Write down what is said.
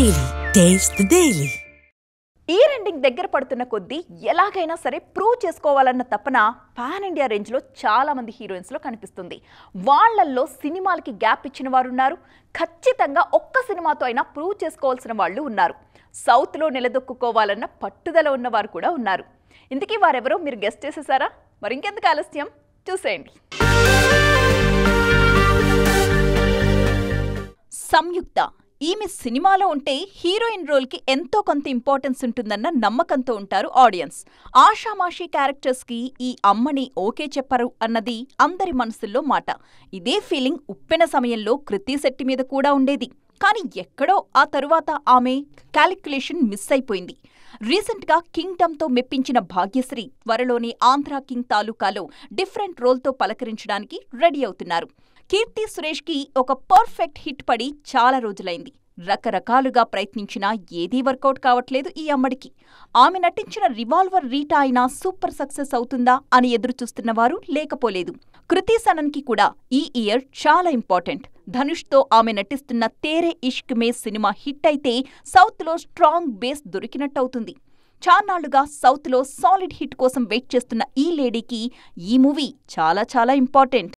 Daily. Taste the Daily. Year ending దగ్గర పడుతున్న కొద్దీ ఎలాగైనా సరే ప్రూవ్ చేసుకోవాలన్న తపన పాన్ ఇండియా రేంజ్లో చాలా మంది హీరోయిన్స్లో కనిపిస్తుంది. వాళ్ళల్లో సినిమాలకి గ్యాప్ ఇచ్చిన వారు ఉన్నారు, ఖచ్చితంగా ఒక్క సినిమాతో అయినా ప్రూవ్ చేసుకోవాల్సిన వాళ్ళు ఉన్నారు, సౌత్లో నిలదొక్కుకోవాలన్న పట్టుదల ఉన్నవారు కూడా ఉన్నారు. ఇంతకీ వారెవరో మీరు గెస్ట్ చేసేసారా? మరి ఇంకెందుకు ఆలస్యం, చూసేయండి. సంయుక్త ఈమె సినిమాలో ఉంటే హీరోయిన్ రోల్కి ఎంతో కొంత ఇంపార్టెన్స్ ఉంటుందన్న నమ్మకంతో ఉంటారు ఆడియన్స్. ఆషామాషీ క్యారెక్టర్స్కి ఈ అమ్మని ఓకే చెప్పరు అన్నది అందరి మనసుల్లో మాట. ఇదే ఫీలింగ్ ఉప్పెన సమయంలో కృతి శెట్టి మీద కూడా ఉండేది. కానీ ఎక్కడో ఆ తరువాత ఆమె క్యాలిక్యులేషన్ మిస్ అయిపోయింది. రీసెంట్గా కింగ్డమ్తో మెప్పించిన భాగ్యశ్రీ త్వరలోని ఆంధ్రా కింగ్ తాలూకాలో డిఫరెంట్ రోల్తో పలకరించడానికి రెడీ అవుతున్నారు. కీర్తి సురేష్కి ఒక పర్ఫెక్ట్ హిట్ పడి చాలా రోజులైంది. రకరకాలుగా ప్రయత్నించినా ఏదీ వర్కౌట్ కావట్లేదు ఈ అమ్మడికి. ఆమె నటించిన రివాల్వర్ రీటా అయినా సూపర్ సక్సెస్ అవుతుందా అని ఎదురుచూస్తున్నవారు లేకపోలేదు. కృతి సనన్కి కూడా ఈ ఇయర్ చాలా ఇంపార్టెంట్. ధనుష్తో ఆమె నటిస్తున్న తేరే ఇష్క్ మే సినిమా హిట్ అయితే సౌత్లో స్ట్రాంగ్ బేస్ దొరికినట్టవుతుంది. చాన్నాళ్లుగా సౌత్లో సాలిడ్ హిట్ కోసం వెయిట్ చేస్తున్న ఈ లేడీకి ఈ మూవీ చాలా చాలా ఇంపార్టెంట్.